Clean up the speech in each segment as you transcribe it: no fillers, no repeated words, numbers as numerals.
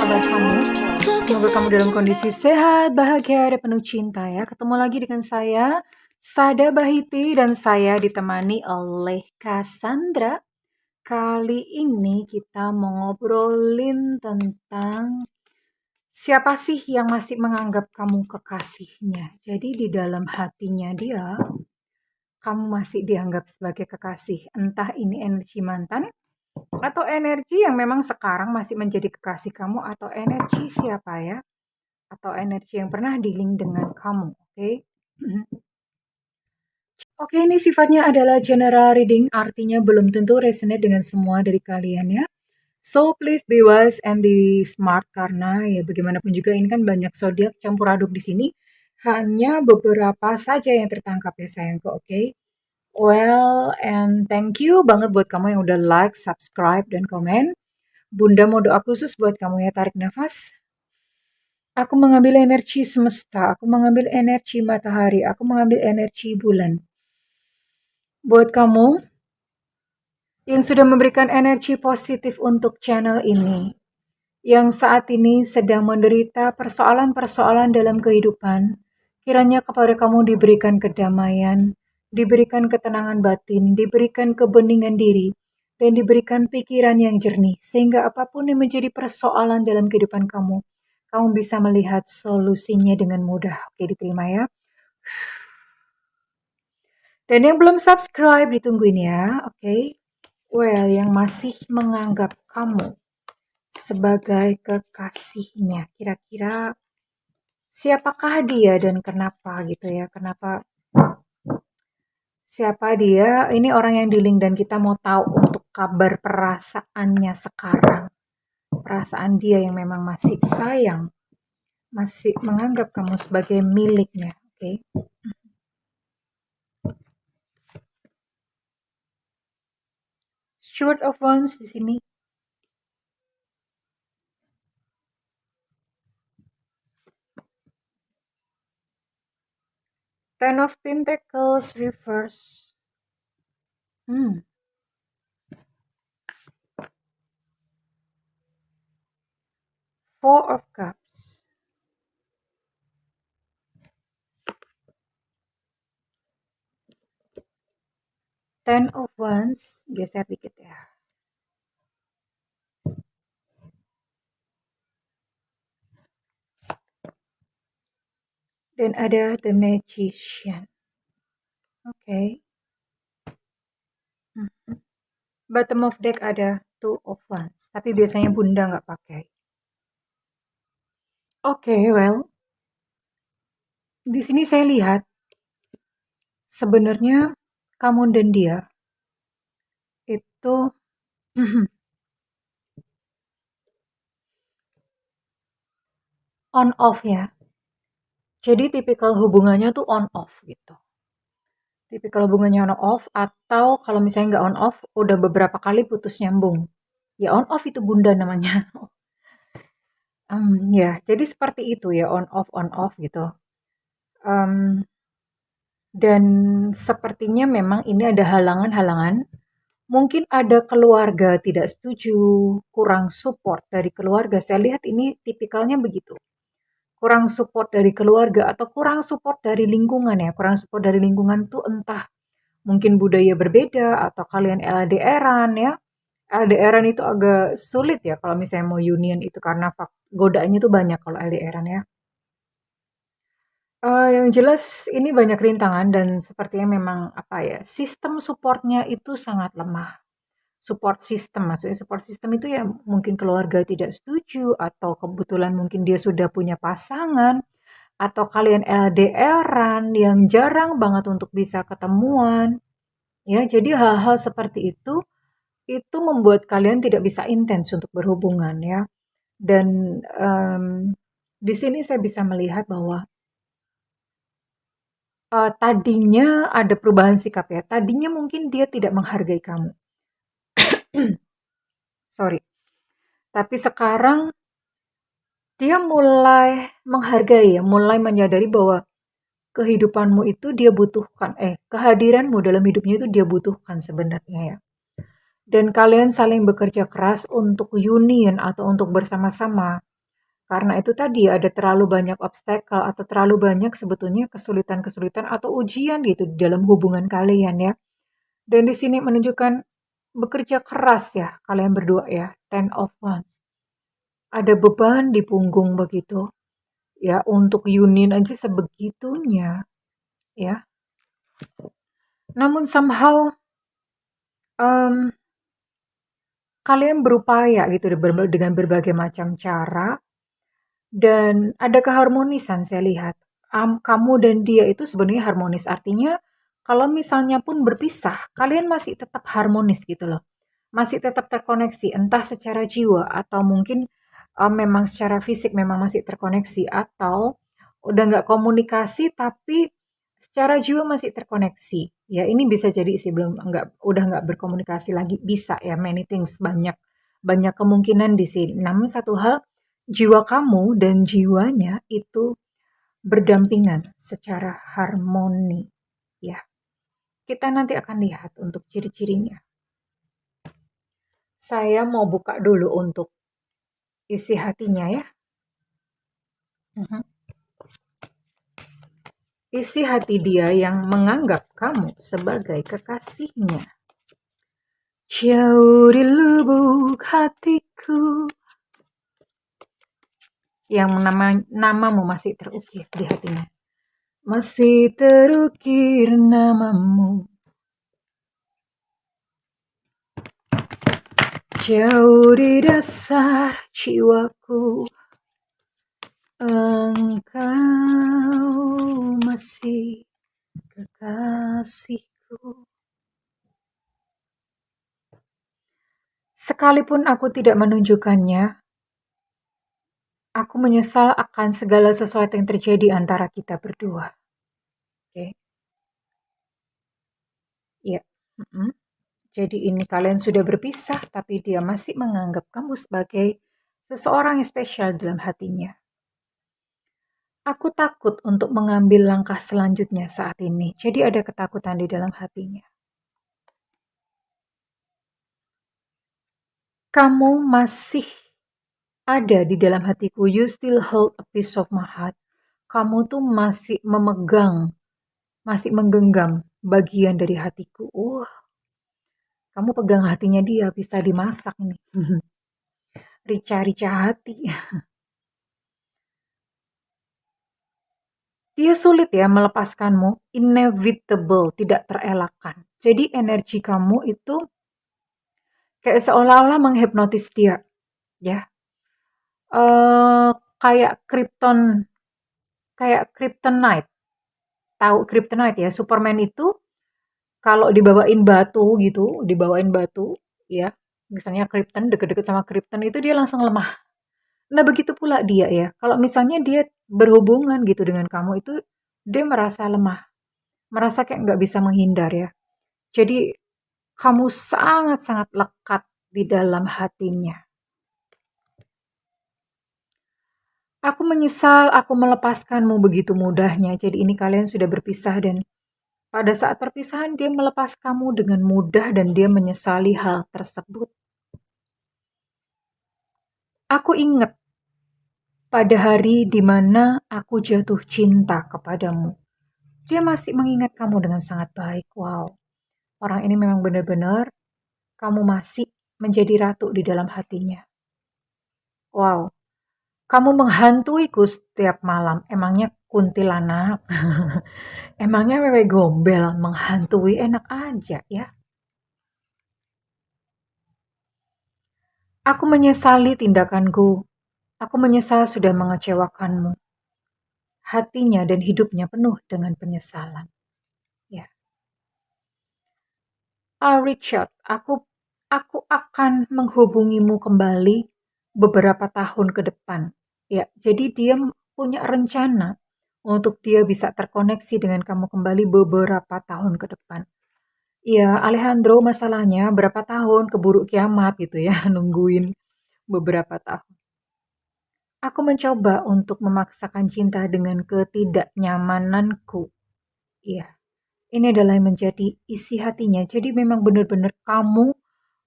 kabar kamu? Semoga kamu dalam kondisi sehat, bahagia, dan penuh cinta ya. Ketemu lagi dengan saya, Sada Bahiti, dan saya ditemani oleh Cassandra. Kali ini kita mau ngobrolin tentang siapa sih yang masih menganggap kamu kekasihnya. Jadi di dalam hatinya dia, kamu masih dianggap sebagai kekasih. Entah ini energi mantan, atau energi yang memang sekarang masih menjadi kekasih kamu, atau energi siapa ya? Atau energi yang pernah dealing dengan kamu, oke? Oke, ini sifatnya adalah general reading, artinya belum tentu resonate dengan semua dari kalian ya. So, please be wise and be smart karena ya bagaimanapun juga ini kan banyak zodiak campur aduk di sini. Hanya beberapa saja yang tertangkap ya sayangku, oke? Well, and thank you banget buat kamu yang udah like, subscribe, dan komen. Bunda mau doa khusus buat kamu ya, tarik nafas. Aku mengambil energi semesta, aku mengambil energi matahari, aku mengambil energi bulan. Buat kamu yang sudah memberikan energi positif untuk channel ini, yang saat ini sedang menderita persoalan-persoalan dalam kehidupan, kiranya kepada kamu diberikan kedamaian, diberikan ketenangan batin, diberikan kebeningan diri, dan diberikan pikiran yang jernih, sehingga apapun yang menjadi persoalan dalam kehidupan kamu, kamu bisa melihat solusinya dengan mudah. Oke, diterima ya. Dan yang belum subscribe ditungguin ya, oke? Well, yang masih menganggap kamu sebagai kekasihnya, kira-kira siapakah dia dan kenapa gitu ya? Kenapa siapa dia? Ini orang yang dealing dan kita mau tahu untuk kabar perasaannya sekarang. Perasaan dia yang memang masih sayang, masih menganggap kamu sebagai miliknya, oke? Steward of Wands di sini. Ten of Pentacles reverse. Four of Cups. Ten of Wands, geser dikit ya. Dan ada The Magician. Oke. Bottom of deck ada Two of Wands. Tapi biasanya bunda nggak pakai. Oke, well. Di sini saya lihat sebenarnya kamu dan dia itu on off ya. Jadi tipikal hubungannya tuh on off gitu. Tipikal hubungannya on off, atau kalau misalnya nggak on off, udah beberapa kali putus nyambung. Ya on off itu bunda namanya. Ya, jadi seperti itu ya, on off gitu. Dan sepertinya memang ini ada halangan-halangan. Mungkin ada keluarga tidak setuju, kurang support dari keluarga. Saya lihat ini tipikalnya begitu. Kurang support dari keluarga atau kurang support dari lingkungan ya. Kurang support dari lingkungan tuh entah mungkin budaya berbeda atau kalian LDR-an ya. LDR-an itu agak sulit ya kalau misalnya mau union itu karena godaannya tuh banyak kalau LDR-an ya. Yang jelas ini banyak rintangan dan sepertinya memang apa ya, sistem supportnya itu sangat lemah. Support system, maksudnya support system itu ya mungkin keluarga tidak setuju atau kebetulan mungkin dia sudah punya pasangan atau kalian LDR-an yang jarang banget untuk bisa ketemuan. Ya, jadi hal-hal seperti itu membuat kalian tidak bisa intens untuk berhubungan ya. Dan di sini saya bisa melihat bahwa tadinya ada perubahan sikap ya. Tadinya mungkin dia tidak menghargai kamu. Sorry. Tapi sekarang dia mulai menghargai ya, mulai menyadari bahwa kehidupanmu itu dia butuhkan. Kehadiranmu dalam hidupnya itu dia butuhkan sebenarnya ya. Dan kalian saling bekerja keras untuk union atau untuk bersama-sama Karena itu tadi ada terlalu banyak obstacle atau terlalu banyak sebetulnya kesulitan-kesulitan atau ujian gitu di dalam hubungan kalian ya. Dan di sini menunjukkan bekerja keras ya kalian berdua ya. Ten of Wands. Ada beban di punggung begitu. Ya, untuk union aja sebegitunya ya. Namun somehow em, kalian berupaya gitu dengan berbagai macam cara dan ada keharmonisan saya lihat. Kamu dan dia itu sebenarnya harmonis. Artinya kalau misalnya pun berpisah, kalian masih tetap harmonis gitu loh. Masih tetap terkoneksi, entah secara jiwa atau mungkin memang secara fisik memang masih terkoneksi atau udah nggak komunikasi tapi secara jiwa masih terkoneksi. Ya ini bisa jadi sih udah nggak berkomunikasi lagi bisa ya many things banyak banyak kemungkinan di sini. Namun satu hal jiwa kamu dan jiwanya itu berdampingan secara harmoni ya. Kita nanti akan lihat untuk ciri-cirinya. Saya mau buka dulu untuk isi hatinya ya. Mhm. Isi hati dia yang menganggap kamu sebagai kekasihnya. Jauh di lubuk hatiku. Yang namamu masih terukir di hatinya. Masih terukir namamu. Jauh di dasar jiwaku. Engkau masih kekasihku. Sekalipun aku tidak menunjukkannya, aku menyesal akan segala sesuatu yang terjadi antara kita berdua. Oke. Ya. Jadi ini kalian sudah berpisah, tapi dia masih menganggap kamu sebagai seseorang yang spesial dalam hatinya. Aku takut untuk mengambil langkah selanjutnya saat ini. Jadi ada ketakutan di dalam hatinya. Kamu masih ada di dalam hatiku. You still hold a piece of my heart. Kamu tuh masih memegang, masih menggenggam bagian dari hatiku. Kamu pegang hatinya dia, bisa dimasak nih. Rica-rica hati. Dia sulit ya melepaskanmu, inevitable, tidak terelakkan. Jadi energi kamu itu kayak seolah-olah menghipnotis dia, ya. Kayak kryptonite. Tahu kryptonite ya, Superman itu kalau dibawain batu, ya. Misalnya Krypton, deket-deket sama Krypton itu dia langsung lemah. Nah, begitu pula dia ya. Kalau misalnya dia berhubungan gitu dengan kamu itu, dia merasa lemah. Merasa kayak nggak bisa menghindar ya. Jadi, kamu sangat-sangat lekat di dalam hatinya. Aku menyesal aku melepaskanmu begitu mudahnya. Jadi ini kalian sudah berpisah dan pada saat perpisahan dia melepas kamu dengan mudah dan dia menyesali hal tersebut. Aku ingat pada hari di mana aku jatuh cinta kepadamu. Dia masih mengingat kamu dengan sangat baik. Wow, orang ini memang benar-benar kamu masih menjadi ratu di dalam hatinya. Wow, kamu menghantuiku setiap malam. Emangnya kuntilanak? Emangnya wewe gombel menghantui enak aja ya? Aku menyesali tindakanku. Aku menyesal sudah mengecewakanmu. Hatinya dan hidupnya penuh dengan penyesalan. Ya. Richard, aku akan menghubungimu kembali beberapa tahun ke depan. Ya, jadi dia punya rencana untuk dia bisa terkoneksi dengan kamu kembali beberapa tahun ke depan. Ya, Alejandro masalahnya berapa tahun keburu kiamat gitu ya, nungguin beberapa tahun. Aku mencoba untuk memaksakan cinta dengan ketidaknyamananku. Iya, ini adalah yang menjadi isi hatinya. Jadi memang benar-benar kamu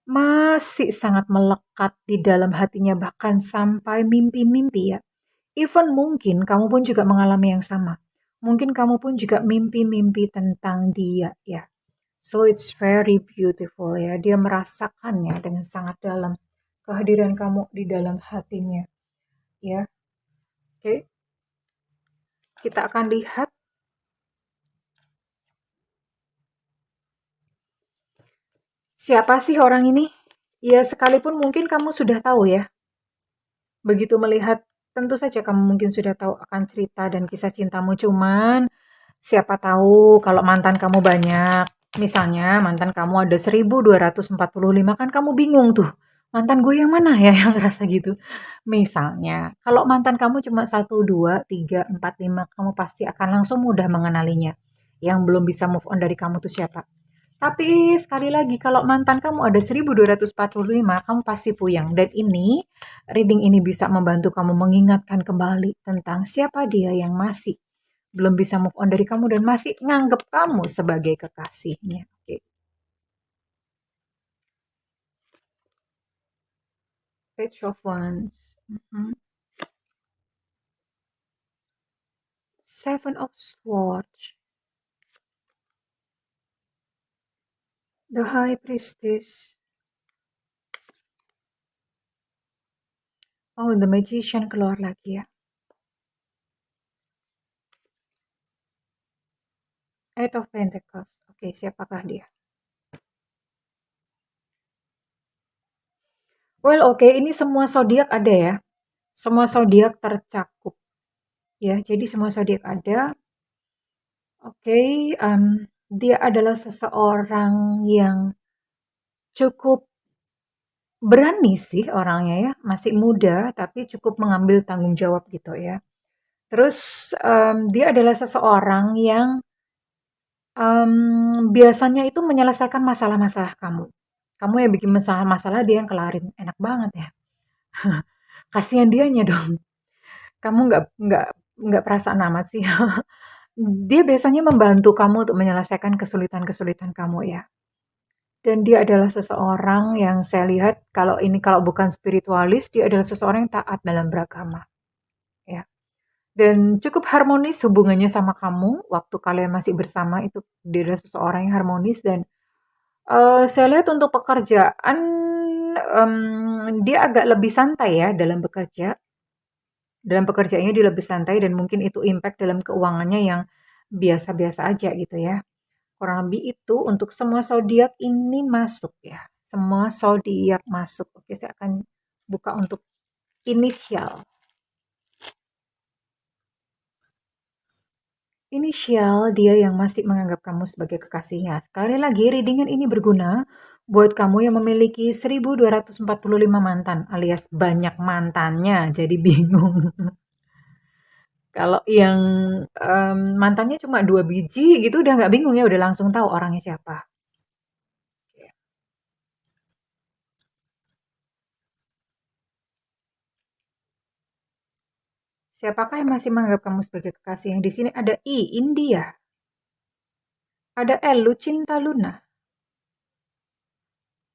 masih sangat melekat di dalam hatinya bahkan sampai mimpi-mimpi ya. Even mungkin kamu pun juga mengalami yang sama. Mungkin kamu pun juga mimpi-mimpi tentang dia ya. So it's very beautiful ya. Dia merasakannya dengan sangat dalam. Kehadiran kamu di dalam hatinya ya. Oke, kita akan lihat siapa sih orang ini. Ya sekalipun mungkin kamu sudah tahu ya. Begitu melihat, tentu saja kamu mungkin sudah tahu akan cerita dan kisah cintamu, cuman siapa tahu kalau mantan kamu banyak, misalnya mantan kamu ada 1245 kan kamu bingung tuh, mantan gue yang mana ya yang ngerasa gitu. Misalnya, kalau mantan kamu cuma 1, 2, 3, 4, 5, kamu pasti akan langsung mudah mengenalinya. Yang belum bisa move on dari kamu tuh siapa. Tapi sekali lagi kalau mantan kamu ada 1245, kamu pasti puyeng. Dan reading ini bisa membantu kamu mengingatkan kembali tentang siapa dia yang masih belum bisa move on dari kamu dan masih nganggep kamu sebagai kekasihnya. Oke. Page of Wands. Mhm. Seven of Swords. The High Priestess. Oh, The Magician keluar lagi ya. Eight of Pentacles. Oke, siapakah dia? Well, oke, ini semua zodiak ada ya. Semua zodiak tercakup ya. Jadi semua zodiak ada. Oke, dia adalah seseorang yang cukup berani sih orangnya ya, masih muda tapi cukup mengambil tanggung jawab gitu ya. Terus, dia adalah seseorang yang, biasanya itu menyelesaikan masalah-masalah kamu. Kamu yang bikin masalah-masalah, dia yang kelarin, enak banget ya. Kasihan dianya dong, kamu nggak perasaan amat sih. Dia biasanya membantu kamu untuk menyelesaikan kesulitan-kesulitan kamu ya. Dan dia adalah seseorang yang saya lihat kalau bukan spiritualis, dia adalah seseorang yang taat dalam beragama, ya. Dan cukup harmonis hubungannya sama kamu waktu kalian masih bersama itu dia adalah seseorang yang harmonis dan, saya lihat untuk pekerjaan, dia agak lebih santai ya dalam bekerja. Dalam pekerjaannya dia lebih santai dan mungkin itu impact dalam keuangannya yang biasa-biasa aja gitu ya. Kurang lebih itu untuk semua zodiak ini masuk ya. Semua zodiak masuk. Oke, saya akan buka untuk inisial. Inisial dia yang masih menganggap kamu sebagai kekasihnya. Sekali lagi, readingan ini berguna buat kamu yang memiliki 1245 mantan alias banyak mantannya. Jadi bingung. Kalau yang mantannya cuma 2 biji gitu udah nggak bingung ya, udah langsung tahu orangnya siapa. Siapakah yang masih menganggap kamu sebagai kekasih? Yang di sini ada I, India. Ada L, Lucinta Luna.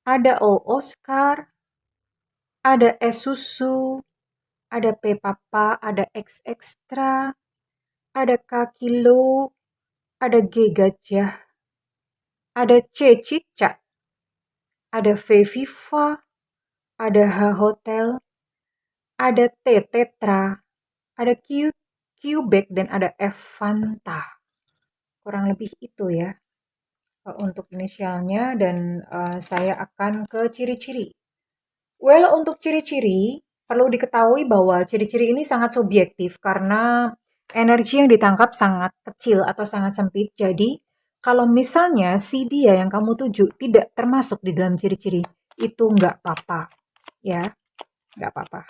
Ada O, Oscar. Ada S, Susu. Ada P, Papa. Ada X, Extra. Ada K, Kilo. Ada G, Gajah. Ada C, Cicak. Ada V, Viva. Ada H, Hotel. Ada T, Tetra. Ada Q, Quebec. Dan ada F, Fanta. Kurang lebih itu ya. Untuk inisialnya dan saya akan ke ciri-ciri. Well, untuk ciri-ciri perlu diketahui bahwa ciri-ciri ini sangat subjektif karena energi yang ditangkap sangat kecil atau sangat sempit. Jadi, kalau misalnya si dia yang kamu tuju tidak termasuk di dalam ciri-ciri, itu nggak apa-apa, ya, nggak apa-apa.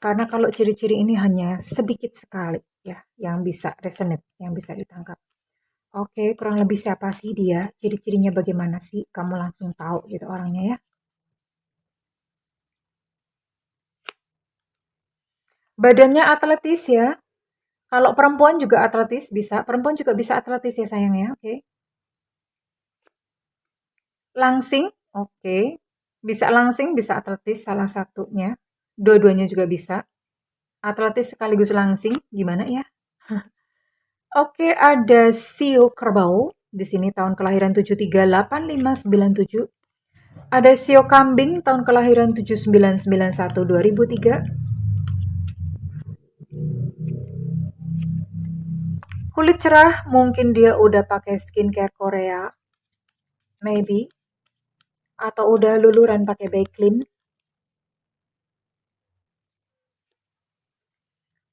Karena kalau ciri-ciri ini hanya sedikit sekali, ya, yang bisa resonate, yang bisa ditangkap. Oke, kurang lebih siapa sih dia? Ciri-cirinya bagaimana sih? Kamu langsung tahu gitu orangnya ya. Badannya atletis ya. Kalau perempuan juga atletis bisa. Perempuan juga bisa atletis ya sayang ya. Oke. Langsing, oke. Bisa langsing, bisa atletis salah satunya. Dua-duanya juga bisa. Atletis sekaligus langsing, gimana ya? Oke, ada Sio Kerbau. Di sini tahun kelahiran 738597. Ada Sio Kambing tahun kelahiran 7991 2003. Kulit cerah, mungkin dia udah pakai skincare Korea, maybe, atau udah luluran pakai Baiklin.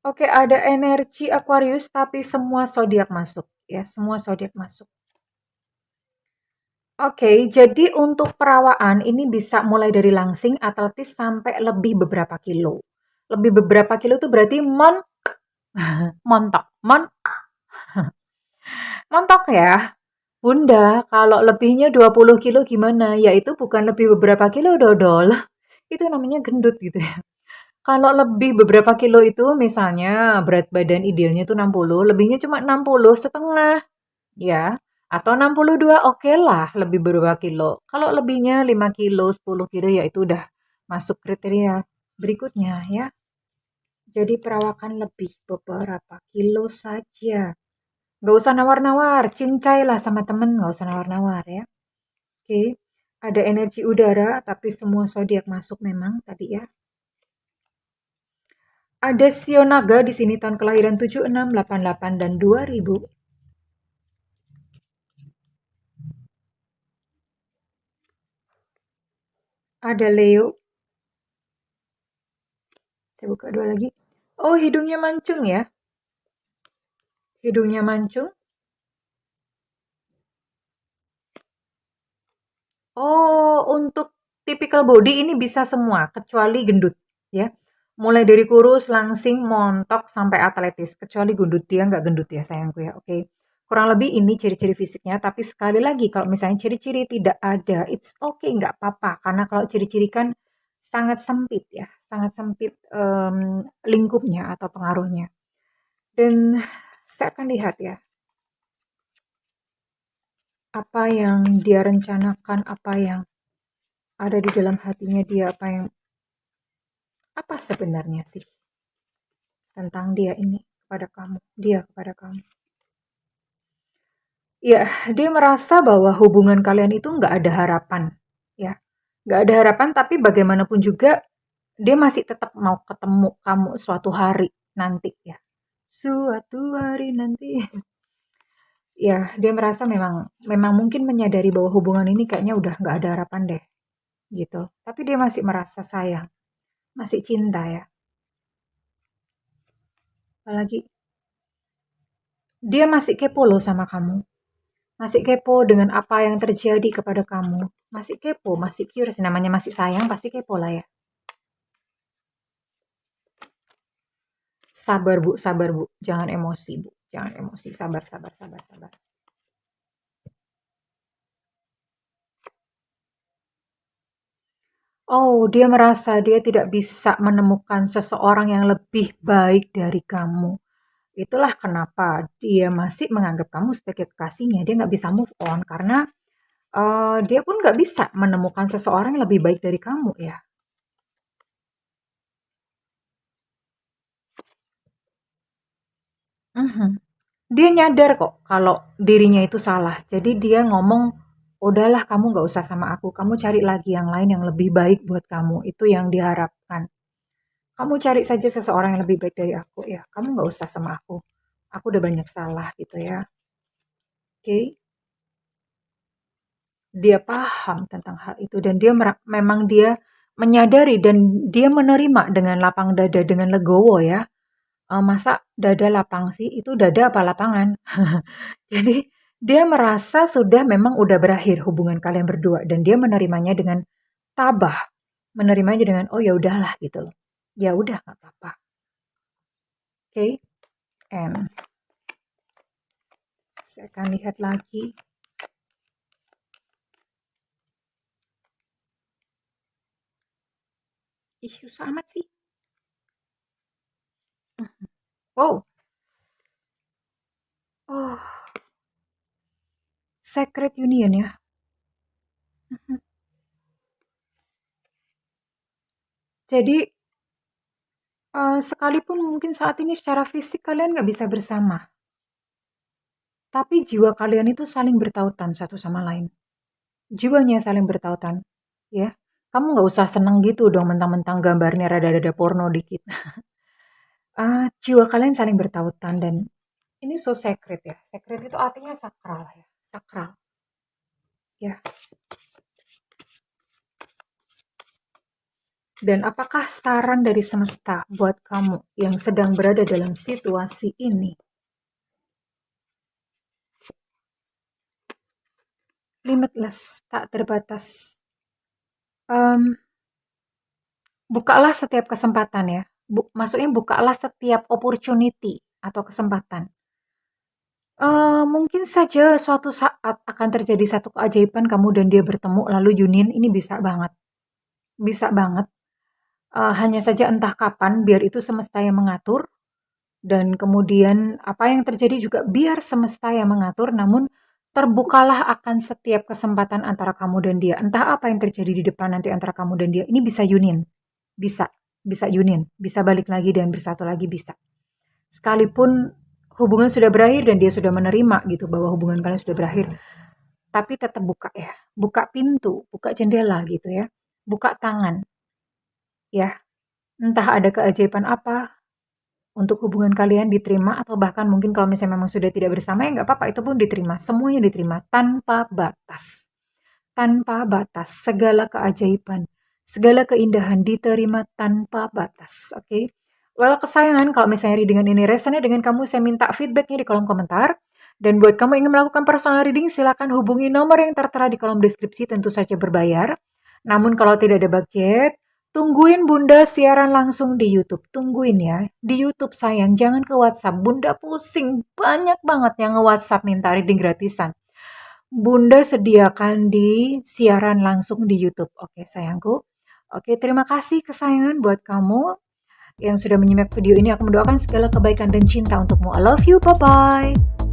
Oke, ada energi Aquarius tapi semua zodiak masuk ya, semua zodiak masuk. Oke, jadi untuk perawaan ini bisa mulai dari langsing, atletis sampai lebih beberapa kilo. Lebih beberapa kilo itu berarti montok, montok ya. Bunda, kalau lebihnya 20 kilo gimana? Ya itu bukan lebih beberapa kilo dodol. Itu namanya gendut gitu ya. Kalau lebih beberapa kilo itu misalnya berat badan idealnya itu 60, lebihnya cuma 60 setengah, ya. Atau 62, oke lah lebih beberapa kilo. Kalau lebihnya 5 kilo, 10 kilo ya itu udah masuk kriteria berikutnya ya. Jadi perawakan lebih beberapa kilo saja. Nggak usah nawar-nawar, cincailah sama temen, nggak usah nawar-nawar ya. Oke, ada energi udara, tapi semua zodiak masuk memang tadi ya. Ada Sio Naga di sini tahun kelahiran 76, 88, dan 2000. Ada Leo. Saya buka dua lagi. Oh, hidungnya mancung ya. Hidungnya mancung. Oh, untuk typical body ini bisa semua, kecuali gendut ya. Mulai dari kurus, langsing, montok, sampai atletis. Kecuali gendut, dia nggak gendut ya sayangku ya, oke. Kurang lebih ini ciri-ciri fisiknya, tapi sekali lagi kalau misalnya ciri-ciri tidak ada, it's okay, nggak apa-apa. Karena kalau ciri-ciri kan sangat sempit ya, sangat sempit lingkupnya atau pengaruhnya. Dan saya akan lihat ya, apa yang dia rencanakan, apa yang ada di dalam hatinya dia, apa sebenarnya sih tentang dia ini kepada kamu, dia kepada kamu. Ya, dia merasa bahwa hubungan kalian itu nggak ada harapan, ya. Nggak ada harapan, tapi bagaimanapun juga dia masih tetap mau ketemu kamu suatu hari nanti ya. Suatu hari nanti. Ya, dia merasa memang memang mungkin menyadari bahwa hubungan ini kayaknya udah nggak ada harapan deh, gitu. Tapi dia masih merasa sayang, masih cinta ya. Apalagi dia masih kepo loh sama kamu. Masih kepo dengan apa yang terjadi kepada kamu. Masih kepo, masih curious. Namanya masih sayang, pasti kepo lah ya. Sabar bu, sabar bu. Jangan emosi bu. Jangan emosi. Sabar, sabar, sabar, sabar. Oh, dia merasa dia tidak bisa menemukan seseorang yang lebih baik dari kamu. Itulah kenapa dia masih menganggap kamu sebagai kekasihnya. Dia nggak bisa move on karena dia pun nggak bisa menemukan seseorang yang lebih baik dari kamu ya. Mhm. Dia nyadar kok kalau dirinya itu salah. Jadi dia ngomong, udahlah kamu nggak usah sama aku. Kamu cari lagi yang lain yang lebih baik buat kamu. Itu yang diharapkan. Kamu cari saja seseorang yang lebih baik dari aku ya. Kamu nggak usah sama aku. Aku udah banyak salah gitu ya. Oke. Dia paham tentang hal itu dan memang dia menyadari dan dia menerima dengan lapang dada, dengan legowo ya. Masa dada lapang sih? Itu dada apa lapangan? Jadi dia merasa sudah memang udah berakhir hubungan kalian berdua dan dia menerimanya dengan tabah, menerimanya dengan oh ya udahlah gitu loh. Ya udah nggak apa-apa. Oke, and saya akan lihat lagi. Ih, susah amat sih. Wow. Oh, Secret Union ya. Jadi Sekalipun mungkin saat ini secara fisik kalian nggak bisa bersama, tapi jiwa kalian itu saling bertautan satu sama lain. Jiwanya saling bertautan, ya. Kamu nggak usah seneng gitu dong mentang-mentang gambarnya rada-rada porno dikit. Jiwa kalian saling bertautan dan ini so sacred ya. Sacred itu artinya sakral ya, sakral. Ya. Dan apakah saran dari semesta buat kamu yang sedang berada dalam situasi ini? Limitless, tak terbatas. Bukalah setiap kesempatan ya. Maksudnya bukalah setiap opportunity atau kesempatan. Mungkin saja suatu saat akan terjadi satu keajaiban kamu dan dia bertemu lalu union, ini bisa banget. Bisa banget. Hanya saja entah kapan, biar itu semesta yang mengatur. Dan kemudian apa yang terjadi juga biar semesta yang mengatur, namun terbukalah akan setiap kesempatan antara kamu dan dia. Entah apa yang terjadi di depan nanti antara kamu dan dia, ini bisa union. Bisa union, bisa balik lagi dan bersatu lagi bisa. Sekalipun hubungan sudah berakhir dan dia sudah menerima gitu bahwa hubungan kalian sudah berakhir, tapi tetap buka ya, buka pintu, buka jendela gitu ya, buka tangan ya. Entah ada keajaiban apa untuk hubungan kalian diterima atau bahkan mungkin kalau misalnya memang sudah tidak bersama ya nggak apa-apa, itu pun diterima, semuanya diterima tanpa batas. Tanpa batas, segala keajaiban, segala keindahan diterima tanpa batas, oke? Well, kesayangan, kalau misalnya readingan ini resonate dengan kamu, saya minta feedbacknya di kolom komentar. Dan buat kamu yang ingin melakukan personal reading, silakan hubungi nomor yang tertera di kolom deskripsi, tentu saja berbayar. Namun kalau tidak ada budget, tungguin Bunda siaran langsung di YouTube. Tungguin ya, di YouTube sayang, jangan ke WhatsApp. Bunda pusing, banyak banget yang nge-WhatsApp minta reading gratisan. Bunda sediakan di siaran langsung di YouTube. Oke, sayangku. Oke, terima kasih kesayangan buat kamu yang sudah menyimak video ini. Aku mendoakan segala kebaikan dan cinta untukmu. I love you. Bye-bye.